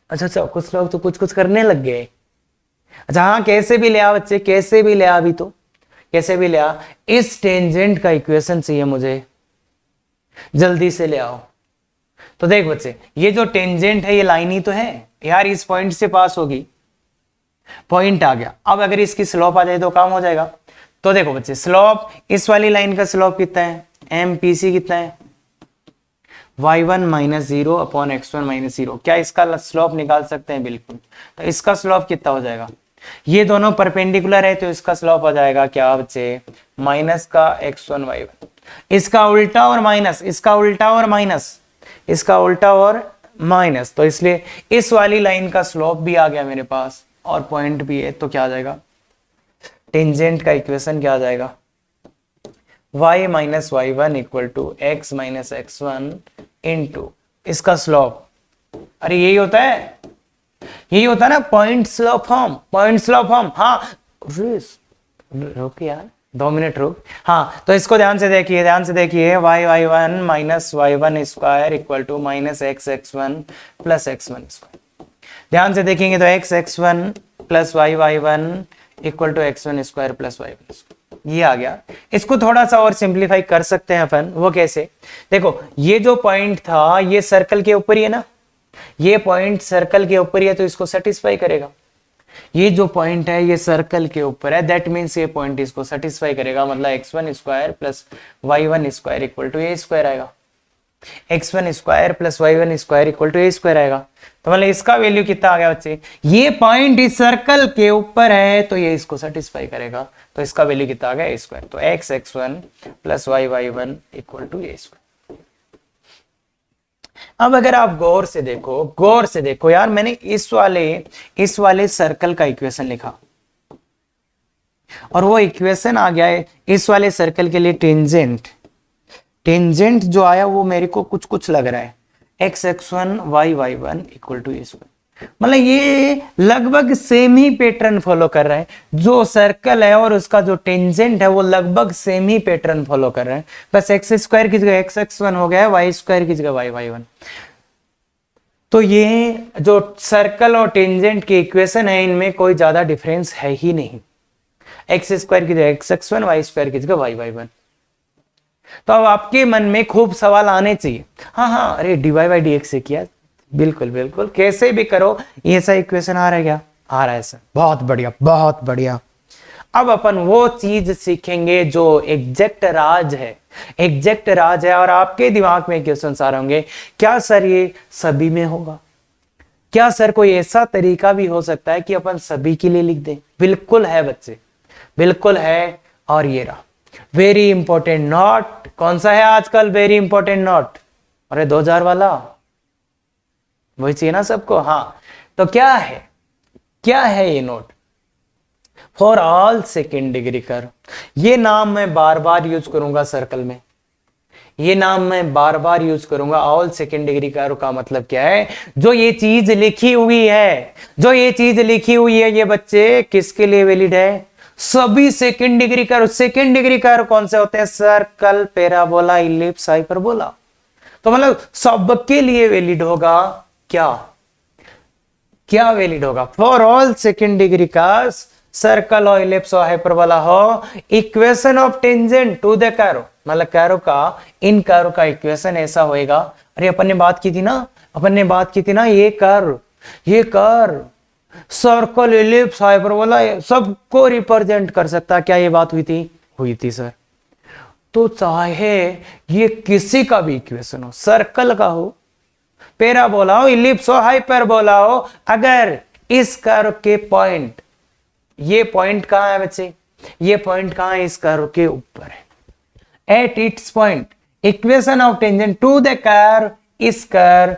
अच्छा, कुछ लोग तो कुछ कुछ करने लग गए। अच्छा हाँ, कैसे भी ले आ बच्चे, कैसे भी ले आ, अभी तो कैसे भी ले आ, इस टेंजेंट का इक्वेशन चाहिए मुझे, जल्दी से ले आओ। तो देख बच्चे, ये जो टेंजेंट है ये लाइन ही तो है यार, इस पॉइंट से पास होगी, पॉइंट आ गया। अब अगर इसकी स्लोप आ जाए तो काम हो जाएगा। तो देखो बच्चे, स्लोप, इस वाली लाइन का स्लोप कितना है? MPC कितना है? y1 minus 0 upon x1 minus 0। क्या इसका स्लोप निकाल सकते हैं? बिल्कुल। तो इसका स्लोप कितना हो जाएगा? ये दोनों परपेंडिकुलर है तो इसका स्लोप हो जाएगा क्या बच्चे? माइनस का x1 y1। इसका उल्टा और माइनस, इसका उल्टा और माइनस, इसका उल्टा और माइनस, तो इसलिए इस वाली लाइन का स्लोप भी आ गया मेरे पास और पॉइंट भी है। तो क्या आ जाएगा? टेंजेंट का इक्वेशन क्या आ जाएगा? y minus y1 equal to x minus x1 into इसका स्लोप। अरे यही होता है, यही होता है ना point slope form, point slope form. हाँ रुक यार, 2 मिनट रुक। हाँ तो इसको ध्यान से देखिए, ध्यान से देखिए, y1 minus y1 square equal to minus x1 plus x1 square. ध्यान से देखेंगे तो x1 plus y1 equal to x1 square plus y1 square, ये आ गया। इसको थोड़ा सा और सिंप्लीफाई कर सकते हैं अपन, वो कैसे? देखो, ये जो पॉइंट था ये सर्कल के ऊपर ही है ना, ये पॉइंट सर्कल के ऊपर ही है तो इसको सेटिस्फाई करेगा। ये जो पॉइंट है ये सर्कल के ऊपर है, दैट मीन्स ये पॉइंट इसको सेटिस्फाई करेगा। मतलब x1 square plus y1 square equal to a square आएगा, x1 square plus y1 square equal to a square आएगा। तो मतलब इसका वैल्यू कितना आ गया बच्चे? ये पॉइंट इस सर्कल के ऊपर है तो ये इसको सेटिस्फाई करेगा, तो इसका वैल्यू कितना आ गया? a square. तो x1 plus y1 equal to a square. अब अगर आप गौर से देखो, गौर से देखो यार, मैंने इस वाले सर्कल का इक्वेशन लिखा और वो इक्वेशन आ गया है इस वाले सर्कल के लिए टेंजेंट टेंजेंट जो आया वो मेरे को कुछ कुछ लग रहा है, x(x1) y(y1) equal to a square. मतलब ये लगभग सेम ही पैटर्न फॉलो कर रहा है, जो सर्कल है और उसका जो टेंजेंट है वो लगभग सेम ही पैटर्न फॉलो कर रहे हैं, बस एक्स स्क्वायर की जगह x(x1) हो गया है, वाई स्क्वायर की जगह y(y1). तो ये जो सर्कल और टेंजेंट की इक्वेशन है इनमें कोई ज्यादा डिफरेंस है ही नहीं, एक्स स्क्वायर की जगह x(x1), वाई स्क्वायर की जगह y(y1). तो अब आपके मन में खूब सवाल आने चाहिए, हाँ अरे dy/dx से किया, बिल्कुल बिल्कुल, कैसे भी करो ये ऐसा इक्वेशन आ रहा है क्या, आ रहा है सर, बहुत बढ़िया बहुत बढ़िया। अब अपन वो चीज सीखेंगे जो एग्जैक्ट राज है, एग्जैक्ट राज है। और आपके दिमाग में क्वेश्चन आ रहे होंगे, क्या सर ये सभी में होगा, क्या सर कोई ऐसा तरीका भी हो सकता है कि अपन सभी के लिए लिख दें? बिल्कुल है बच्चे, बिल्कुल है। और ये रहा वेरी इंपॉर्टेंट नोट, कौन सा है आजकल वेरी इंपॉर्टेंट नोट? अरे 2000 वाला, वही चाहिए ना सबको। हाँ, तो क्या है, क्या है ये note? For all second degree curve. ये नाम मैं बार बार यूज करूंगा सर्कल में, ये नाम मैं बार बार यूज करूंगा। ऑल सेकेंड डिग्री कर्व का मतलब क्या है? जो ये चीज लिखी हुई है, जो ये चीज लिखी हुई है, ये बच्चे किसके लिए वैलिड है? सभी second degree curve. Second degree curve कौन से होते हैं? Circle, parabola, ellipse, hyperbola. तो मतलब सबके लिए वैलिड होगा। क्या क्या वैलिड होगा? For all second degree curves, circle और इलिप्स और हाइपरबोला हो, equation of tangent to the curve, मतलब कर्व का, इन कर्व का इक्वेशन ऐसा होएगा। अरे अपन ने बात की थी ना, अपन ने बात की थी ना, ये कर्व सर्कल, इलिप्स, हाइपरबोला सबको रिप्रेजेंट कर सकता है। क्या ये बात हुई थी? हुई थी सर। तो चाहे ये किसी का भी इक्वेशन हो, सर्कल का हो, पैराबोला हो, इलिप्स हो, हाइपरबोला हो, अगर इस कर्व के पॉइंट, ये पॉइंट कहां है बच्चे? ये पॉइंट कहां है? इस कर्व के ऊपर है। At its point, equation of tangent to the curve, इस कर्व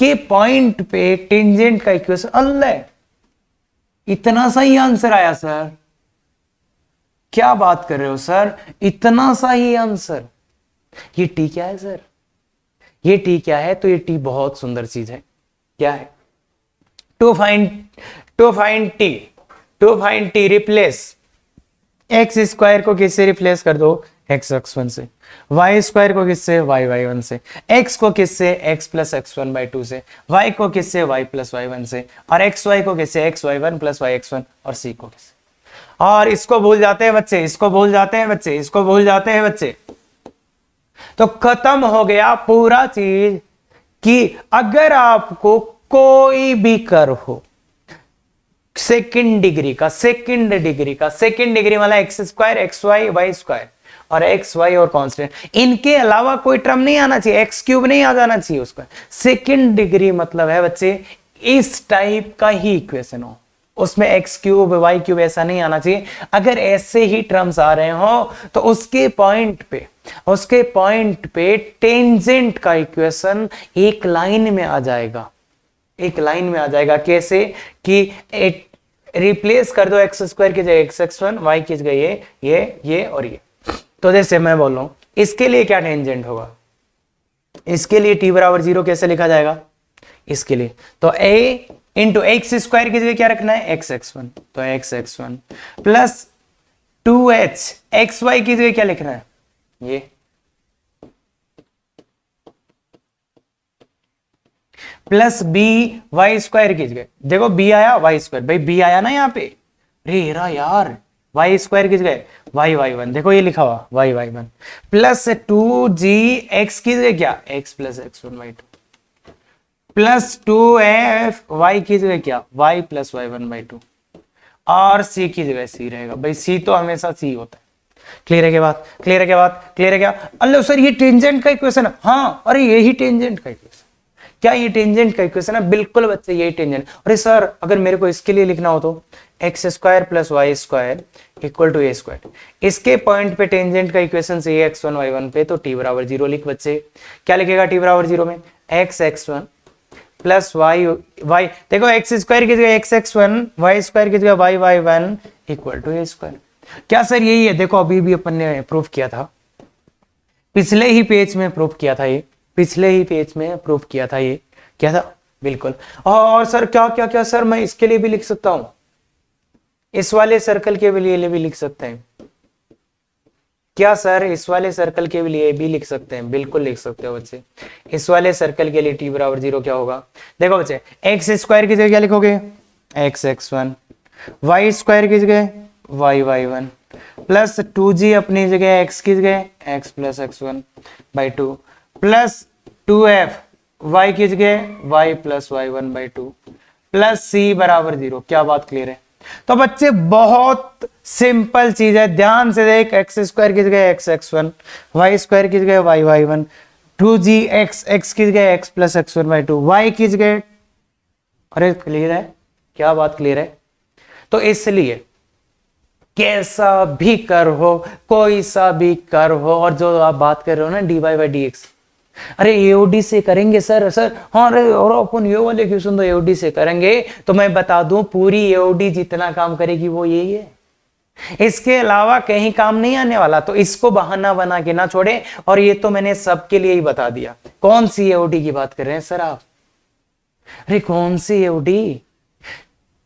के पॉइंट पे टेंजेंट का इक्वेशन। अल्लाह, इतना सही आंसर आया सर, क्या बात कर रहे हो सर, इतना सही आंसर। ये टी क्या है सर? ये टी क्या है? तो ये टी बहुत सुंदर चीज है। क्या है? To find T replace x square को किससे रिप्लेस कर दो? x(x1) से। वाई स्क्वायर को किससे? y(y1) से। x को किससे? x+x1/2 से। y को किससे? y+y1 से। और xy को किससे? xy1+y(x1) और c को किससे? और इसको भूल जाते हैं बच्चे, इसको भूल जाते हैं बच्चे, इसको भूल जाते हैं बच्चे। तो खत्म हो गया पूरा चीज कि अगर आपको कोई भी कर्व हो सेकंड डिग्री का मतलब x² xy y² और xy और कांस्टेंट, इनके अलावा कोई टर्म नहीं आना चाहिए, x³ नहीं आ जाना चाहिए उसका। सेकंड डिग्री मतलब है बच्चे इस टाइप का ही इक्वेशन हो, उसमें x³ y³ ऐसा नहीं आना चाहिए। अगर ऐसे ही टर्म्स आ रहे हो तो उसके पॉइंट पे टेंजेंट का इक्वेशन एक लाइन में आ जाएगा, एक लाइन में आ जाएगा। कैसे? कि रिप्लेस कर दो x² की जगह x(x1), y की जगह ये और ये। तो जैसे मैं बोल रहा हूं, इसके लिए क्या टेंजेंट होगा? इसके लिए t=0 कैसे लिखा जाएगा? इसके लिए तो a इंटू x² की जगह क्या रखना है? x(x1), तो x(x1) प्लस 2h xy की जगह क्या लिखना है? ये प्लस by² की जगह, देखो b आया y², भाई b आया ना यहाँ पे, अरे यार y² की जगह y(y1), देखो ये लिखा हुआ y(y1) प्लस 2gx की जगह क्या? x+x1/2 प्लस 2f y की जगह क्या? y+y1/2 और c की जगह c रहेगा। भाई c तो हमेशा c होता है। क्लियर है क्या बात? क्लियर है क्या बात? क्लियर है क्या? अल्लाह सर ये टेंजेंट का इक्वेशन है। हाँ, अरे यही टेंजेंट का इक्वेशन। क्या ये टेंजेंट का इक्वेशन है? बिल्कुल बच्चे यही टेंजेंट। अरे सर अगर मेरे को इसके लिए लिखना हो तो x² + y² equal to a², इसके पॉइंट पे टेंजेंट का इक्वेशन से x1 y1 पे, तो t=0 लिख बच्चे। क्या लिखेगा t=0 में? x(x1) प्लस y देखो x² की जगह x(x1), y² की जगह y(y1) इक्वल टू a²। क्या सर यही है? देखो अभी भी अपन ने प्रूफ किया था पिछले ही पेज में प्रूफ किया था ये, पिछले ही पेज में प्रूफ किया था ये, क्या था, बिल्कुल। और सर क्या क्या क्या सर, मैं इसके लिए भी लिख सकता हूं, इस वाले सर्कल के लिए भी लिख सकते हैं क्या सर, इस वाले सर्कल के लिए भी लिख सकते हैं, बिल्कुल लिख सकते हो बच्चे। इस वाले सर्कल के लिए t=0 क्या होगा, देखो बच्चे, एक्स स्क्वायर की जगह क्या लिखोगे, x(x1), वाई स्क्वायर की जगह y(y1), प्लस 2g अपनी जगह x की जगह x+x1/2, प्लस 2f y की जगह y+y1/2, प्लस c=0। क्या बात क्लियर है। तो बच्चे बहुत सिंपल चीज है, ध्यान से देख, एक्स स्क्वायर की जगह x(x1), वाई स्क्वायर की जगह y(y1), 2g x की जगह x+x1/2, y की जगह, अरे क्लियर है, क्या बात क्लियर है। तो इसलिए कैसा भी कर हो, कोई सा भी कर हो, और जो आप बात कर रहे हो ना dy/dx, अरे एओडी से करेंगे सर, हाँ अरे, और अपन ये वाले क्वेश्चन तो एओडी से करेंगे, तो मैं बता दूं पूरी एओडी जितना काम करेगी वो यही है, इसके अलावा कहीं काम नहीं आने वाला। तो इसको बहाना बना के ना छोड़े, और ये तो मैंने सबके लिए ही बता दिया। कौन सी एओडी की बात कर रहे हैं सर आप, अरे कौन सी एओडी,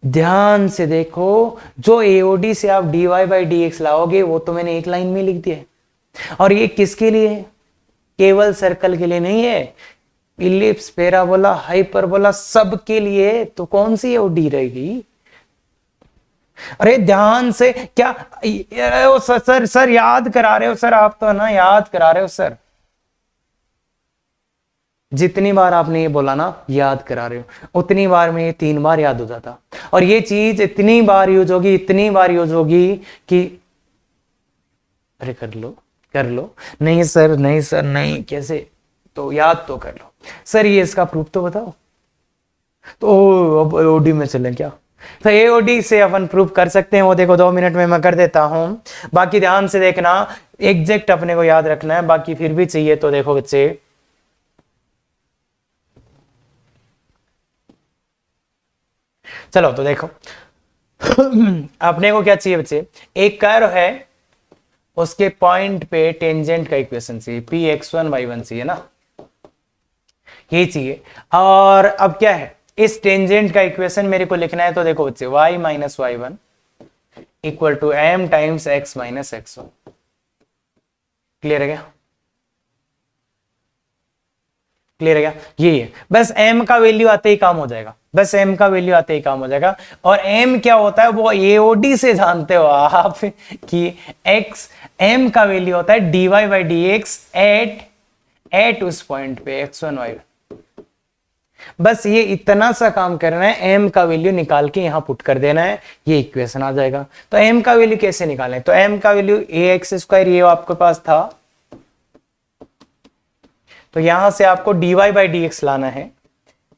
ध्यान से देखो, जो एओडी से आप dy/dx लाओगे वो तो मैंने एक लाइन में लिख दिया है, और ये किसके लिए है, केवल सर्कल के लिए नहीं है, इलिप्स, पैराबोला, हाइपरबोला, सब के लिए। तो कौन सी एओडी रहेगी, अरे ध्यान से, क्या सर याद करा रहे हो सर, आप तो ना याद करा रहे हो सर, जितनी बार आपने ये बोला ना याद करा रहे हो, उतनी बार में ये 3 बार याद हो जाता, और ये चीज इतनी बार यूज होगी, इतनी बार यूज होगी कि अरे कर लो, नहीं सर नहीं, कैसे, तो याद तो कर लो सर, ये इसका प्रूफ तो बताओ। तो अब एओडी में चलें क्या, तो एओडी से अपन प्रूफ कर सकते हैं, वो देखो 2 मिनट में मैं कर देता हूं, बाकी ध्यान से देखना, एग्जैक्ट अपने को याद रखना है, बाकी फिर भी चाहिए तो देखो बच्चे, चलो तो देखो अपने को क्या चाहिए बच्चे, एक कर्व है, उसके पॉइंट पे टेंजेंट का इक्वेशन चाहिए, px1y1 चाहिए ना, ये चाहिए। और अब क्या है, इस टेंजेंट का इक्वेशन मेरे को लिखना है, तो देखो बच्चे, y-y1 equal to m times x minus x1। Clear है क्या, क्लियर है क्या, ये है, बस m का वैल्यू आते ही काम हो जाएगा, बस m का वैल्यू आते ही काम हो जाएगा। और m क्या होता है वो एओडी से जानते हो आप कि x, m का वैल्यू होता है dy/dx एट उस पॉइंट पे x1 y1। बस ये इतना सा काम करना है, m का वैल्यू निकाल के यहां पुट कर देना है, ये इक्वेशन आ जाएगा। तो m का वैल्यू कैसे निकालें, तो m का वैल्यू ax², ये आपके पास था, तो यहां से आपको dy/dx लाना है,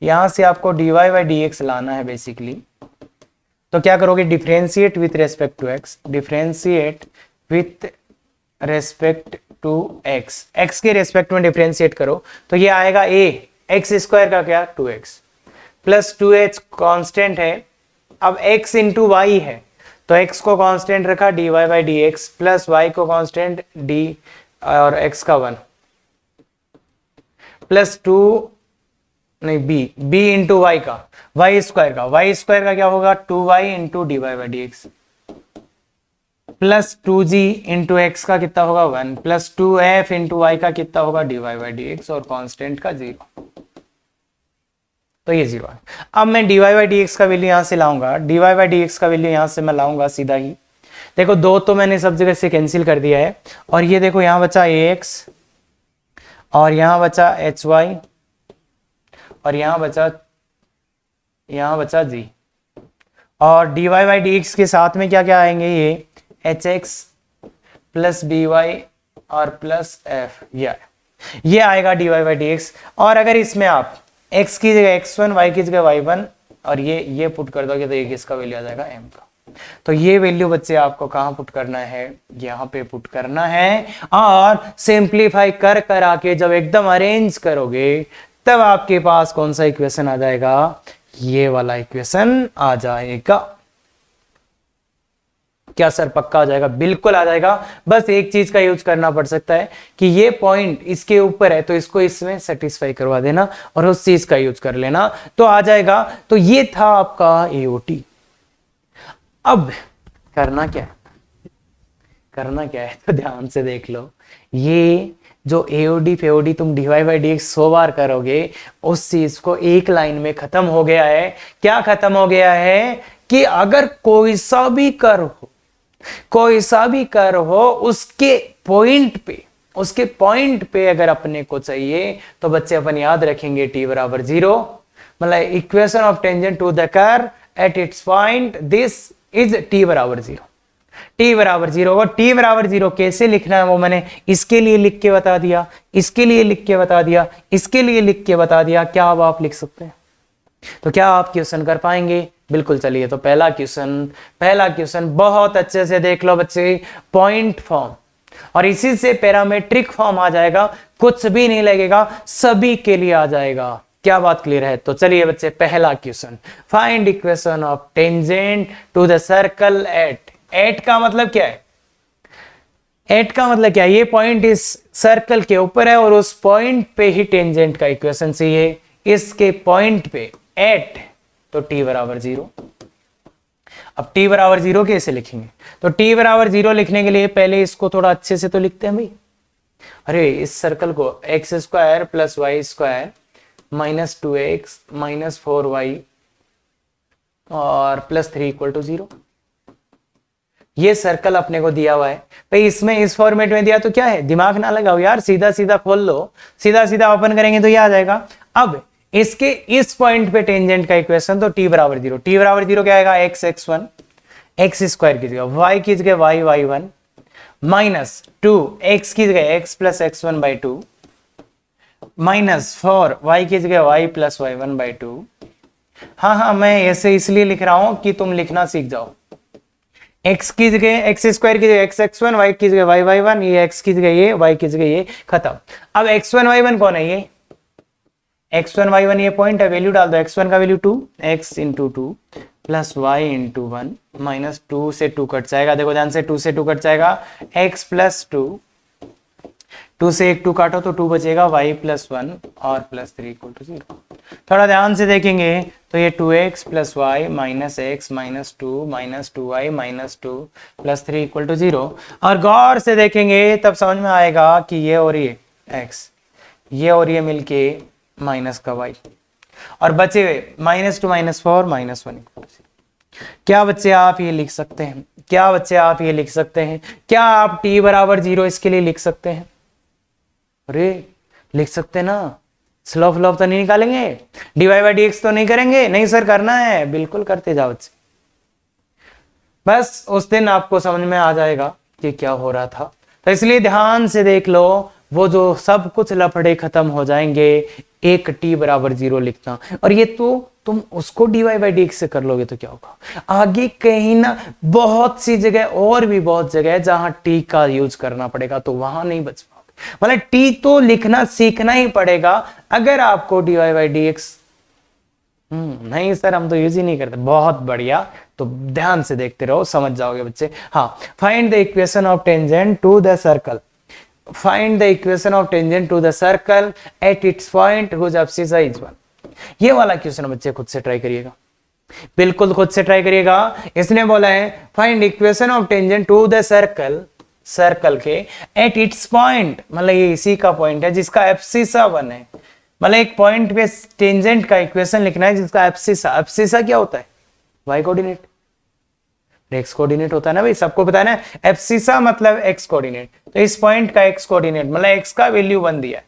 यहां से आपको dy/dx लाना है बेसिकली। तो क्या करोगे, differentiate with respect to x, differentiate with respect to x, x के रेस्पेक्ट में डिफरेंशिएट करो, तो ये आएगा x² का क्या 2x प्लस 2h कांस्टेंट है, अब x इंटू वाई है, तो x को कांस्टेंट रखा dy/dx, प्लस y को कांस्टेंट d और x का 1, प्लस 2 नहीं b इंटू वाई का, y² का क्या होगा 2y into dy/dx, plus 2g into x का कितना होगा 1, प्लस 2f इंटू वाई का कितना होगा dy/dx, और कांस्टेंट का 0, तो ये 0 है। अब मैं dy/dx का वैल्यू यहां से लाऊंगा, dy/dx का वैल्यू यहां से मैं लाऊंगा सीधा ही, देखो 2 तो मैंने सब जगह से कैंसिल कर दिया है, और ये देखो यहां बचा ax, और यहां बचा hy, और यहां बचा g, और dy/dx के साथ में क्या क्या आएंगे, ये hx प्लस by और प्लस f, ये आएगा dy/dx। और अगर इसमें आप x की जगह x1, y की जगह y1, और ये पुट कर दोगे तो ये किसका वैल्यू आ जाएगा m का। तो ये वैल्यू बच्चे आपको कहां पुट करना है, यहां पे पुट करना है, और सिंप्लीफाई कर कर आके जब एकदम अरेंज करोगे तब आपके पास कौन सा इक्वेशन आ जाएगा, ये वाला इक्वेशन आ जाएगा। क्या सर पक्का आ जाएगा? बिल्कुल आ जाएगा। बस एक चीज का यूज करना पड़ सकता है कि ये पॉइंट इसके ऊपर है तो इसको इसमें सेटिस्फाई करवा देना और उस चीज का यूज कर लेना तो आ जाएगा। तो ये था आपका एओटी। अब करना क्या है, करना क्या है तो ध्यान से देख लो। ये जो एओडी फेओडी तुम डीवाई बाई डी एक्स 100 बार करोगे उस चीज को एक लाइन में खत्म हो गया है। क्या खत्म हो गया है कि अगर कोई सा भी कर हो, कोई सा भी कर हो, उसके पॉइंट पे अगर अपने को चाहिए तो बच्चे अपन याद रखेंगे टी बराबर 0, मतलब equation of tangent to the curve at its point, this is T बराबर 0। टी बराबर 0 और टी बराबर 0 कैसे लिखना है वो मैंने इसके लिए लिख के बता दिया, इसके लिए लिख के बता दिया, इसके लिए लिख के बता दिया। क्या अब आप लिख सकते हैं? तो क्या आप क्वेश्चन कर पाएंगे? बिल्कुल। चलिए तो पहला क्वेश्चन बहुत अच्छे से देख लो बच्चे, पॉइंट फॉर्म और इसी से पैरामेट्रिक फॉर्म आ जाएगा, कुछ भी नहीं लगेगा, सभी के लिए आ जाएगा। क्या बात क्लियर है? तो चलिए बच्चे पहला question, find equation of tangent to the circle at का मतलब क्या है? एट का मतलब क्या है? ये पॉइंट इस सर्कल के ऊपर है और उस पॉइंट पे ही टेंजेंट का इक्वेशन चाहिए, इसके पॉइंट पे एट, तो टी बराबर 0। अब टी बराबर 0 कैसे लिखेंगे? तो टी बराबर 0 लिखने के लिए पहले इसको थोड़ा अच्छे से तो लिखते हैं भाई। अरे इस सर्कल को x square plus Y square minus 2x minus 4y और प्लस 3 इक्वल टू 0, ये सर्कल अपने को दिया हुआ है भाई। इसमें इस फॉर्मेट में दिया तो क्या है, दिमाग ना लगाओ यार, सीधा सीधा खोल लो, सीधा सीधा ओपन करेंगे तो ये आ जाएगा। अब इसके इस पॉइंट पे टेंजेंट का इक्वेशन, तो टी बराबर 0, टी बराबर 0 क्या आएगा? एक्स x1 एक्स स्क्वायर की जगह y की जगह y1 माइनस 2 x की जगह x plus x1 by 2 minus 4 y की जगह y प्लस y1 बाई 2। हाँ मैं ऐसे इसलिए लिख रहा हूं कि तुम लिखना सीख जाओ। x की जगह एक्स स्क्वायर की जगह एक्स x1, y की जगह y1, ये x की जगह ये, y की जगह ये, खत्म। अब x1 y1 कौन है? ये x1 y1 ये पॉइंट है, वैल्यू डाल दो। x1 का value 2, x into 2 plus y into 1 minus 2 से 2 कट जाएगा, देखो ध्यान से, 2 से 2 कट जाएगा, x प्लस 2 से 1 2 काटो तो 2 बचेगा, y प्लस 1 और प्लस 3 इक्वल टू 0। थोड़ा ध्यान से देखेंगे तो ये 2x plus y minus x minus 2 minus 2y minus 2 plus 3 equal to 0। और गौर से देखेंगे तब समझ में आएगा कि ये और ये x, ये और ये मिलके माइनस का y, और बचे हुए minus 2 minus 4 minus 1 equal to 0। क्या बच्चे आप ये लिख सकते हैं? क्या बच्चे आप ये लिख सकते हैं? क्या आप t बराबर 0 इसके लिए लिख सकते हैं? अरे लिख सकते ना, स्लोप फ्लोप तो नहीं निकालेंगे, डीवाई बाई डी एक्स तो नहीं करेंगे? नहीं सर करना है, बिल्कुल करते जाओ बच्चे। बस उस दिन आपको समझ में आ जाएगा कि क्या हो रहा था। तो इसलिए ध्यान से देख लो, वो जो सब कुछ लफड़े खत्म हो जाएंगे, एक टी बराबर 0 लिखना, और ये तो तुम उसको डीवाई बाई डी एक्स से कर लोगे तो क्या होगा आगे कहीं ना, बहुत सी जगह और भी बहुत जगह है जहां टी का यूज करना पड़ेगा, तो वहां नहीं बच पाओगे। मतलब टी तो लिखना सीखना ही पड़ेगा अगर आपको डीवाई बाई डी एक्स। नहीं सर हम तो यूज ही नहीं करते, बहुत बढ़िया, तो ध्यान से देखते रहो, समझ जाओगे बच्चे। हाँ, find the equation of tangent to the circle, find the equation of tangent to the circle at its point whose abscissa is 1। ये वाला क्वेश्चन बच्चे खुद से ट्राई करिएगा, बिल्कुल खुद से ट्राई करिएगा। इसने बोला है find equation of tangent to the circle, circle के एट इट्स पॉइंट, मतलब ये इसी का पॉइंट है जिसका एब्सिसा 1 है। मतलब एक पॉइंट पे टेंजेंट का इक्वेशन लिखना है जिसका एब्सिसा, एब्सिसा क्या होता है? y कोऑर्डिनेट, x कोऑर्डिनेट होता है ना भाई, सबको पता है ना, एब्सिसा मतलब x कोऑर्डिनेट। तो इस पॉइंट का x कोऑर्डिनेट मतलब x का वैल्यू 1 दिया है,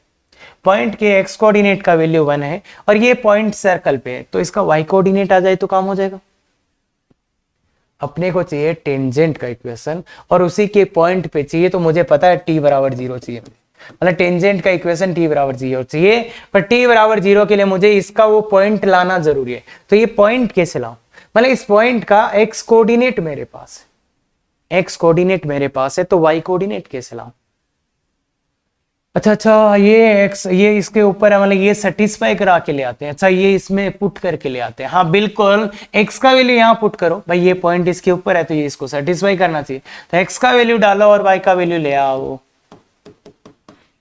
पॉइंट के x कोऑर्डिनेट का वैल्यू 1 है, और ये पॉइंट सर्कल पे है, तो इसका y कोऑर्डिनेट आ जाए तो काम हो जाएगा। अपने को चाहिए टेंजेंट का इक्वेशन और उसी के पॉइंट पे चाहिए, तो मुझे पता है t बराबर 0 चाहिए, मतलब टेंजेंट का इक्वेशन t बराबर 0 चाहिए, पर t बराबर 0 के लिए मुझे इसका वो पॉइंट लाना जरूरी है। तो ये पॉइंट कैसे लाऊं? मतलब इस पॉइंट का x कोऑर्डिनेट मेरे पास है, x कोऑर्डिनेट मेरे पास है, तो y कोऑर्डिनेट कैसे लाऊं? अच्छा, ये x ये इसके ऊपर है, मतलब ये सेटिस्फाई करा के ले आते हैं। अच्छा, ये इसमें पुट करके ले आते हैं। हाँ बिल्कुल, x का वैल्यू यहाँ पुट करो भाई, ये पॉइंट इसके ऊपर है तो ये इसको सेटिस्फाई करना चाहिए। तो x का वैल्यू डालो और y का वैल्यू ले आओ।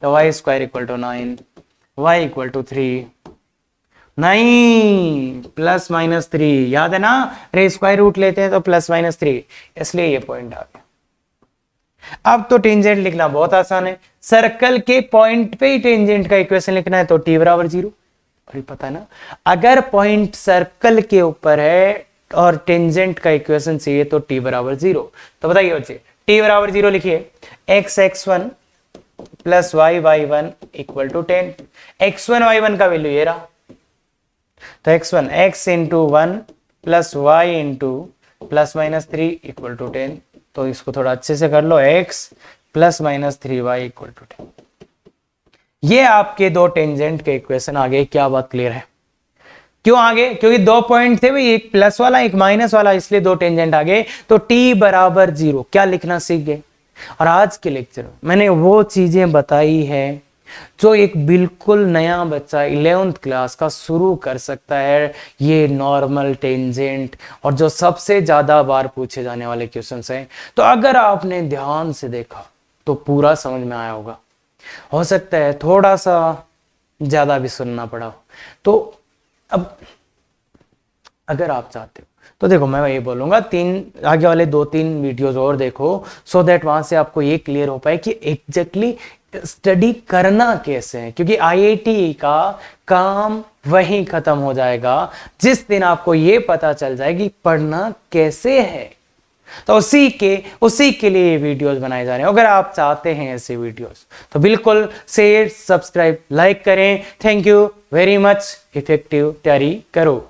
तो y square equal to 9, y equal to 3, नहीं प्लस माइनस 3, याद है ना, अरे स्क्वायर रूट लेते हैं तो प्लस माइनस 3, इसलिए ये पॉइंट आ गया। अब तो टेंजेंट लिखना बहुत आसान है, सर्कल के पॉइंट पे ही टेंजेंट का इक्वेशन लिखना है, तो t बराबर 0। और पता है ना, अगर पॉइंट सर्कल के ऊपर है और टेंजेंट का इक्वेशन चाहिए तो t बराबर 0। तो बताइए बच्चे, t बराबर 0 लिखिए, x(x1) plus y(y1) equal to 10। x1 y1 का वैल्यू ये रहा, तो x1 x into 1 plus y into plus minus 3 equal to 10। तो इसको थोड़ा अच्छे से कर लो, x plus minus 3y equal to 10। ये आपके दो टेंजेंट के इक्वेशन आ गए। क्या बात क्लियर है? क्यों आ गए? क्योंकि दो पॉइंट थे भाई, एक प्लस वाला एक माइनस वाला, इसलिए दो टेंजेंट आ गए। तो t बराबर 0 क्या लिखना सीख गए। और आज के लेक्चर में मैंने वो चीजें बताई है जो एक बिल्कुल नया बच्चा 11th क्लास का शुरू कर सकता है। ये नॉर्मल टेंजेंट और जो सबसे ज्यादा बार पूछे जाने वाले क्वेश्चंस हैं। तो अगर आपने ध्यान से देखा तो पूरा समझ में आया होगा। हो सकता है थोड़ा सा ज्यादा भी सुनना पड़ा हो। तो अब अगर आप चाहते हो तो देखो, मैं ये बोलूंगा आगे वाले 2-3 वीडियोस और देखो, सो दैट वहां से आपको ये क्लियर हो पाए कि एग्जैक्टली स्टडी करना कैसे है। क्योंकि आईआईटी का काम वहीं खत्म हो जाएगा जिस दिन आपको ये पता चल जाएगी पढ़ना कैसे है। तो उसी के लिए ये वीडियोस बनाए जा रहे हैं। अगर आप चाहते हैं ऐसे वीडियोस तो बिल्कुल शेयर, सब्सक्राइब, लाइक करें। Thank you very much. Effective तैयारी करो।